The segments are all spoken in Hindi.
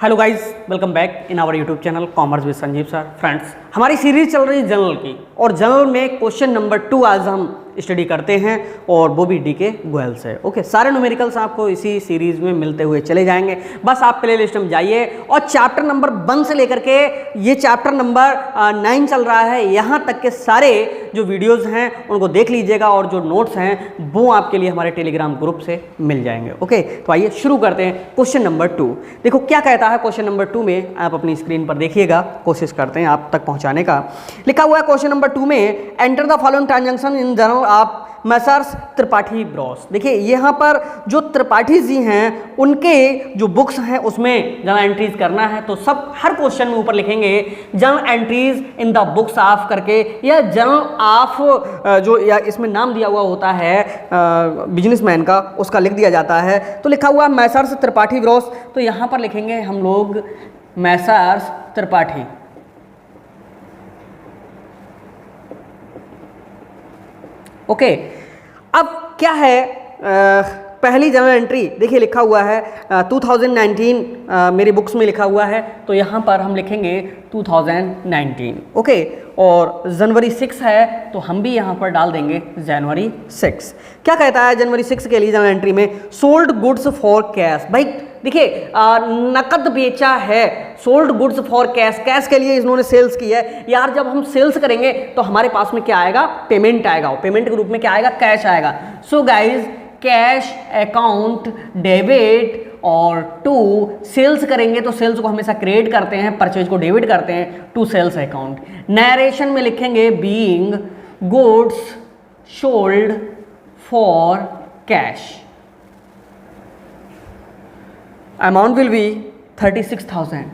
Hello guys, welcome back in our YouTube channel commerce with Sanjeev sir. Friends, हमारी सीरीज चल रही है जनरल की और जनरल में क्वेश्चन नंबर 2 आज हम स्टडी करते हैं और वो भी डी के गोयल से। ओके, सारे न्यूमेरिकल्स आपको इसी सीरीज में मिलते हुए चले जाएंगे। बस आप प्ले लिस्ट में जाइए और चैप्टर नंबर 1 से लेकर के ये चैप्टर नंबर 9 चल रहा है, यहाँ तक के सारे जो वीडियोज़ हैं उनको देख लीजिएगा और जो नोट्स हैं वो आपके लिए हमारे टेलीग्राम ग्रुप से मिल जाएंगे। ओके, तो आइए शुरू करते हैं क्वेश्चन नंबर 2। देखो क्या कहता है क्वेश्चन नंबर 2 में, आप अपनी स्क्रीन पर देखिएगा, कोशिश करते हैं आप तक पहुंचाने का। लिखा हुआ है क्वेश्चन नंबर 2 में, enter the following transaction in journal of Messrs Tripathi Bros. देखिए यहाँ पर जो त्रिपाठी जी हैं उनके जो बुक्स हैं उसमें जर्नल एंट्रीज करना है, तो सब हर क्वेश्चन में ऊपर लिखेंगे journal entries in the books of करके, या जर्नल ऑफ जो या इसमें नाम दिया हुआ होता है बिजनेसमैन का, उसका लिख दिया जाता है। तो लिखा हुआ मैसर्स त्रिपाठी ब्रॉस, तो यहाँ पर लिखेंगे हम लोग मैसर्स त्रिपाठी। ओके, अब क्या है पहली जर्नल एंट्री, देखिए लिखा हुआ है 2019 मेरी बुक्स में लिखा हुआ है, तो यहाँ पर हम लिखेंगे 2019। ओके, और जनवरी 6 है तो हम भी यहाँ पर डाल देंगे जनवरी 6। क्या कहता है जनवरी 6 के लिए जर्नल एंट्री में, सोल्ड गुड्स फॉर कैश। भाई देखिए नकद बेचा है, sold goods for cash, cash के लिए इन्होंने सेल्स की है। यार जब हम सेल्स करेंगे तो हमारे पास में क्या आएगा, पेमेंट आएगा, और पेमेंट के रूप में क्या आएगा, कैश आएगा। So guys cash account debit, और टू सेल्स करेंगे तो सेल्स को हमेशा क्रेडिट करते हैं, परचेज को डेबिट करते हैं, टू सेल्स अकाउंट। नरेशन में लिखेंगे being goods sold for cash. Amount will B 36,000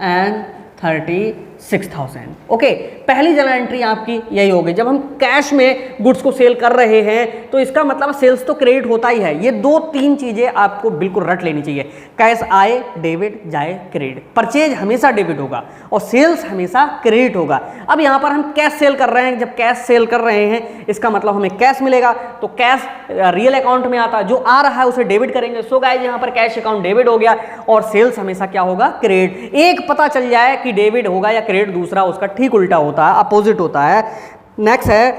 and 36,000। Okay, पहली जर्नल एंट्री आपकी यही होगी। जब हम कैश में गुड्स को सेल कर रहे हैं तो इसका मतलब सेल्स तो क्रेडिट होता ही है। ये 2-3 चीजें आपको बिल्कुल रट लेनी चाहिए, कैश आए डेबिट, जाए क्रेडिट। परचेज हमेशा डेबिट होगा और सेल्स हमेशा क्रेडिट होगा। अब यहाँ पर हम कैश सेल कर रहे हैं, जब कैश सेल कर रहे हैं इसका मतलब हमें कैश मिलेगा, तो कैश रियल अकाउंट में आता है, जो आ रहा है उसे डेबिट करेंगे। सो गाइस यहाँ पर कैश अकाउंट डेबिट हो गया और सेल्स हमेशा क्या होगा, क्रेडिट। एक पता चल जाए कि डेबिट होगा या क्रेडिट, दूसरा उसका ठीक उल्टा होता है, अपोजिट होता है। नेक्स्ट है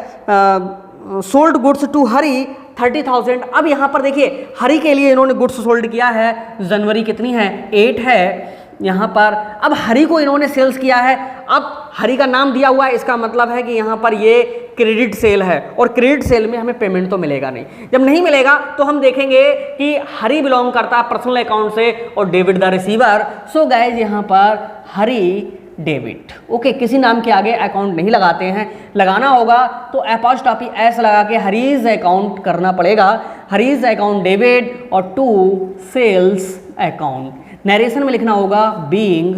सोल्ड गुड्स टू हरी 30,000। अब यहां पर देखिए हरी के लिए इन्होंने गुड्स सोल्ड किया है, जनवरी कितनी है, 8 है यहां पर। अब हरी को इन्होंने सेल्स किया है, अब हरी का नाम दिया हुआ है, इसका मतलब है कि यहां पर ये क्रेडिट सेल है, और क्रेडिट सेल में हमें पेमेंट तो मिलेगा नहीं। जब नहीं मिलेगा तो हम देखेंगे कि हरी बिलोंग करता है पर्सनल अकाउंट से और debit the receiver. So guys यहां पर हरी डेबिट। ओके, किसी नाम के आगे अकाउंट नहीं लगाते हैं, लगाना होगा तो अपॉस्ट्रोफी एस लगा के हरीज अकाउंट करना पड़ेगा, हरीज अकाउंट डेबिट और टू सेल्स अकाउंट। नरेशन में लिखना होगा being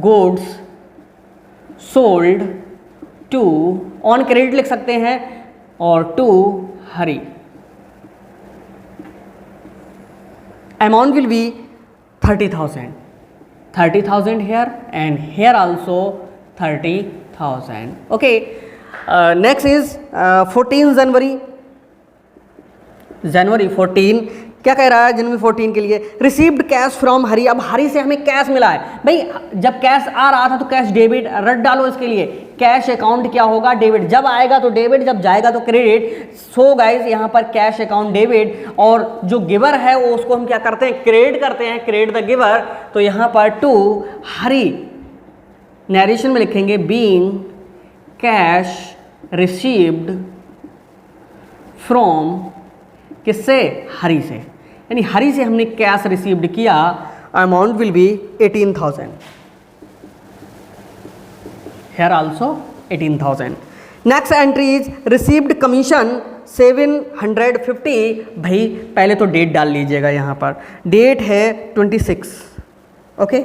goods sold to, on credit लिख सकते हैं, और to Hari. Amount will be 30,000 here and here also 30,000. Okay, next is 14 जनवरी 14। क्या कह रहा है जनवरी 14 के लिए, रिसीव्ड कैश फ्रॉम हरी। अब हरी से हमें कैश मिला है। भाई जब कैश आ रहा था तो कैश डेबिट, रट डालो इसके लिए, कैश अकाउंट क्या होगा, डेबिट। जब आएगा तो डेबिट, जब जाएगा तो क्रेडिट। सो गाइज यहाँ पर कैश अकाउंट डेबिट, और जो गिवर है वो उसको हम क्या करते हैं, क्रेडिट करते हैं, क्रेडिट द गिवर। तो यहाँ पर टू हरी, नरेशन में लिखेंगे बीइंग कैश रिसीव्ड फ्रॉम, किससे, हरी से, यानी हरी से हमने कैश रिसीव्ड किया। Amount will B 18,000, here also 18,000। Next entry is received commission 750। भाई पहले तो डेट डाल लीजिएगा, यहाँ पर डेट है 26। ओके,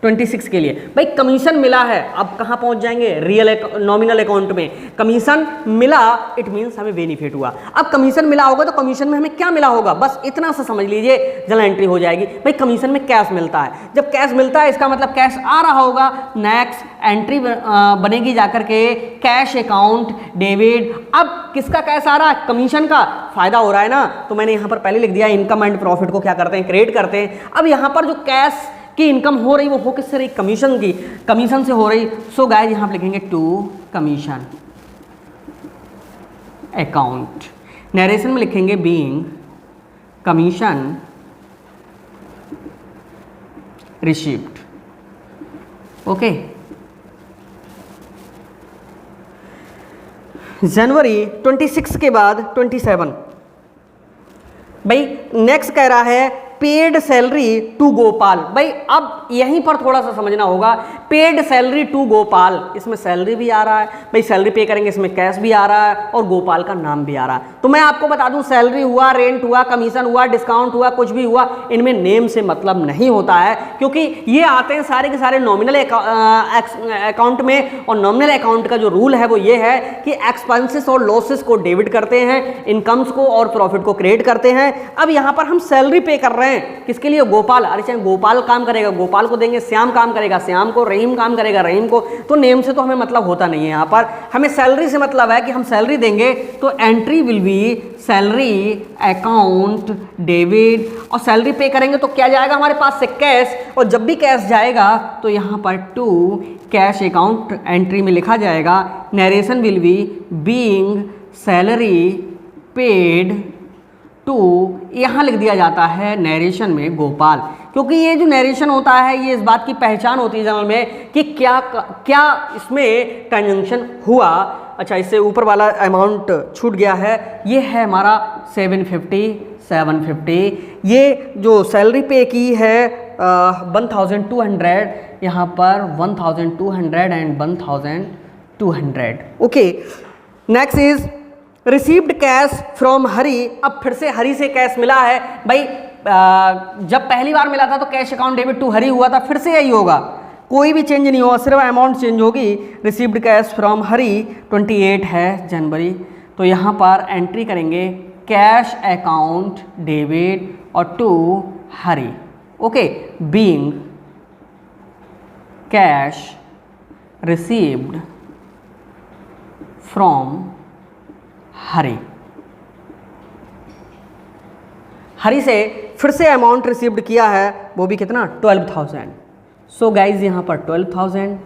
26 के लिए भाई कमीशन मिला है, अब कहाँ पहुंच जाएंगे, रियल नॉमिनल अकाउंट में। कमीशन मिला इट मींस हमें बेनिफिट हुआ। अब कमीशन मिला होगा तो कमीशन में हमें क्या मिला होगा, बस इतना सा समझ लीजिए, जर्नल एंट्री हो जाएगी। भाई कमीशन में कैश मिलता है, जब कैश मिलता है इसका मतलब कैश आ रहा होगा, नेक्स्ट एंट्री बनेगी जाकर के कैश अकाउंट डेबिट। अब किसका कैश आ रहा है, कमीशन का, फायदा हो रहा है ना, तो मैंने यहाँ पर पहले लिख दिया इनकम एंड प्रॉफिट को क्या करते हैं, क्रिएट करते हैं। अब यहाँ पर जो कैश की इनकम हो रही वो हो किससे रही, कमीशन की, कमीशन से हो रही। सो गाइस यहां पे लिखेंगे टू कमीशन अकाउंट, नरेशन में लिखेंगे बीइंग कमीशन रिसीव्ड। ओके, जनवरी 26 के बाद 27, भाई नेक्स्ट कह रहा है पेड सैलरी टू गोपाल। भाई अब यहीं पर थोड़ा सा समझना होगा, पेड सैलरी टू गोपाल, इसमें सैलरी भी आ रहा है, भाई सैलरी पे करेंगे, इसमें कैश भी आ रहा है और गोपाल का नाम भी आ रहा है। तो मैं आपको बता दूं, सैलरी हुआ, रेंट हुआ, कमीशन हुआ, डिस्काउंट हुआ, कुछ भी हुआ, इनमें नेम से मतलब नहीं होता है, क्योंकि ये आते हैं सारे के सारे नॉमिनल अकाउंट में। और नॉमिनल अकाउंट का जो रूल है वो ये है कि एक्सपेंसेस और लॉसेस को डेबिट करते हैं, इनकम्स को और प्रॉफिट को क्रिएट करते हैं। अब यहाँ पर हम सैलरी पे कर रहे हैं किसके लिए, गोपाल। अरे चाहे गोपाल काम करेगा, गोपाल को देंगे, श्याम काम करेगा, श्याम को, रहीम काम करेगा, रहीम को, तो नेम से तो हमें मतलब होता नहीं है। यहाँ पर हमें सैलरी से मतलब है कि हम सैलरी देंगे, तो entry will B salary account debit, और सैलरी पे करेंगे तो क्या जाएगा हमारे पास से, कैश। और जब भी कैश जाएगा तो यहाँ पर टू कैश अकाउंट एंट्री में लिखा जाएगा, narration will be being salary paid to, यहाँ लिख दिया जाता है नरेशन में गोपाल, क्योंकि ये जो नरेशन होता है ये इस बात की पहचान होती है जनरल में कि क्या क्या इसमें ट्रांजैक्शन हुआ। अच्छा, इससे ऊपर वाला अमाउंट छूट गया है, ये है हमारा 750। ये जो सैलरी पे की है 1200, यहाँ पर 1200 and 1200। Okay, next is received cash from Hari. अब फिर से हरी से कैश मिला है। भाई जब पहली बार मिला था तो कैश अकाउंट डेबिट टू हरी हुआ था, फिर से यही होगा, कोई भी चेंज नहीं होगा, सिर्फ अमाउंट चेंज होगी। रिसीव्ड कैश फ्रॉम हरी 28 है जनवरी, तो यहाँ पर एंट्री करेंगे कैश अकाउंट डेबिट और to Hari. Okay, being cash received from Hari. Hari से फिर से अमाउंट रिसीव्ड किया है, वो भी कितना, 12,000। सो गाइज यहाँ पर 12,000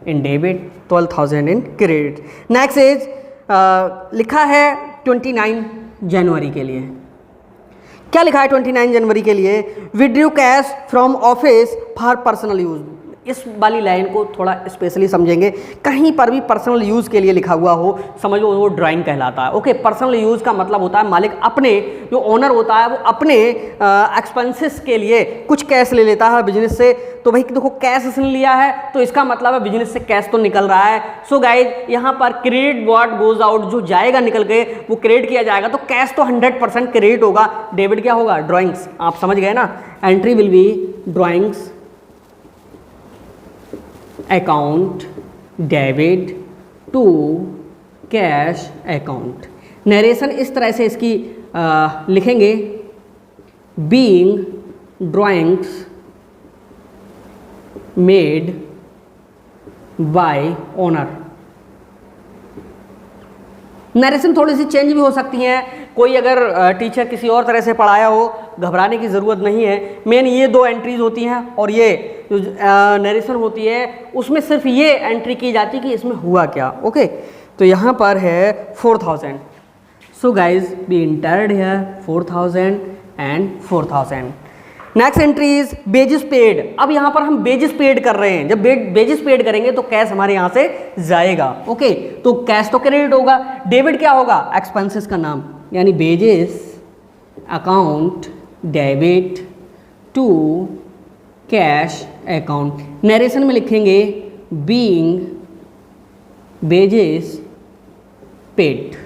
in debit, 12,000 in credit. Next is लिखा है 29 जनवरी के लिए। क्या लिखा है 29 जनवरी के लिए, withdrew cash from office for personal use. इस वाली लाइन को थोड़ा स्पेशली समझेंगे, कहीं पर भी पर्सनल यूज़ के लिए लिखा हुआ हो समझ लो वो ड्राइंग कहलाता है। ओके, पर्सनल यूज़ का मतलब होता है मालिक अपने, जो ओनर होता है वो अपने एक्सपेंसेस के लिए कुछ कैश ले लेता है बिजनेस से। तो भाई देखो कैश इसने लिया है तो इसका मतलब है बिजनेस से कैश तो निकल रहा है। सो गाइज यहाँ पर क्रेडिट व्हाट गोज आउट, जो जाएगा निकल के वो क्रेडिट किया जाएगा, तो कैश तो 100% क्रेडिट होगा, डेबिट क्या होगा, ड्राइंग्स। आप समझ गए ना, entry will be drawings account debit to cash account. Narration इस तरह से इसकी लिखेंगे, being drawings made by owner. Narration थोड़ी सी चेंज भी हो सकती हैं, कोई अगर टीचर किसी और तरह से पढ़ाया हो, घबराने की ज़रूरत नहीं है। मेन ये दो एंट्रीज होती हैं और ये जो नरेशन होती है उसमें सिर्फ ये एंट्री की जाती है कि इसमें हुआ क्या। ओके, तो यहाँ पर है 4,000। सो गाइज बी इंटर्ड है 4,000 and 4,000। Next entry is wages paid. अब यहाँ पर हम बेजिस पेड कर रहे हैं, जब बेजिस पेड करेंगे तो कैश हमारे यहाँ से जाएगा। ओके, तो कैश तो क्रेडिट होगा, डेबिट क्या होगा, एक्सपेंसेस का नाम, यानी wages account debit to cash account. Narration में लिखेंगे बीइंग बेजिस पेड।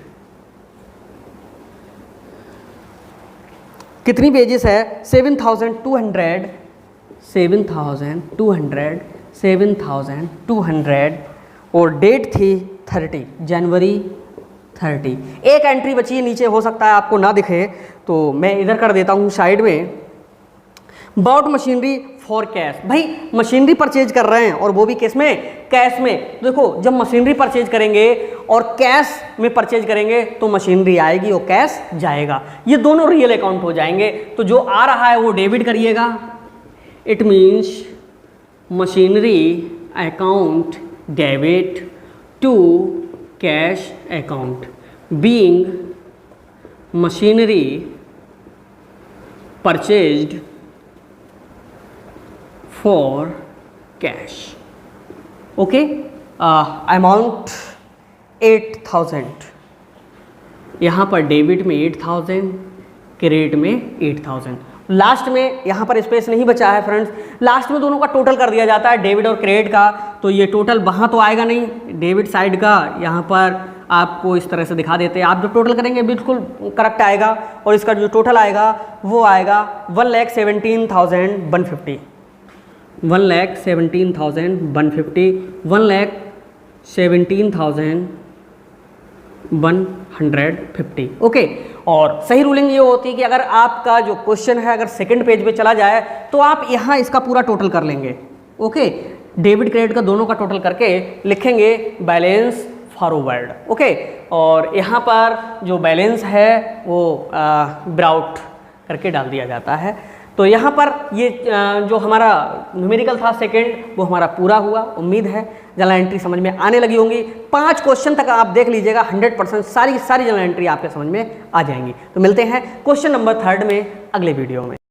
कितनी बेजिस है, 7,200 7,200, 7,200 और डेट थी 30 जनवरी 30। एक एंट्री बची है नीचे, हो सकता है आपको ना दिखे तो मैं इधर कर देता हूँ साइड में। बाउट मशीनरी फॉर कैश, भाई मशीनरी परचेज कर रहे हैं और वो भी किस में, कैश में। देखो जब मशीनरी परचेज करेंगे और कैश में परचेज करेंगे तो मशीनरी आएगी और कैश जाएगा, ये दोनों रियल अकाउंट हो जाएंगे। तो जो आ रहा है वो डेबिट करिएगा, it means machinery account debit to cash account being machinery purchased for cash. Okay, amount 8,000, यहाँ पर डेबिट में 8,000, क्रेडिट में 8,000। लास्ट में यहाँ पर स्पेस नहीं बचा है फ्रेंड्स, लास्ट में दोनों का टोटल कर दिया जाता है, डेबिट और क्रेडिट का। तो ये टोटल वहाँ तो आएगा नहीं, डेबिट साइड का यहाँ पर आपको इस तरह से दिखा देते हैं। आप जो टोटल करेंगे बिल्कुल करेक्ट आएगा और इसका जो टोटल आएगा वो आएगा 1,17,150, 1,17,150, 1,17,150। ओके, और सही रूलिंग ये होती है कि अगर आपका जो क्वेश्चन है अगर सेकंड पेज पे चला जाए तो आप यहाँ इसका पूरा टोटल कर लेंगे। ओके, डेबिट क्रेडिट का दोनों का टोटल करके लिखेंगे बैलेंस फॉरवर्ड। ओके, और यहाँ पर जो बैलेंस है वो ब्राउट करके डाल दिया जाता है। तो यहाँ पर ये जो हमारा न्यूमेरिकल था सेकंड, वो हमारा पूरा हुआ। उम्मीद है जर्नल एंट्री समझ में आने लगी होंगी। 5 क्वेश्चन तक आप देख लीजिएगा, 100% सारी जर्नल एंट्री आपके समझ में आ जाएंगी। तो मिलते हैं क्वेश्चन नंबर 3 में अगले वीडियो में।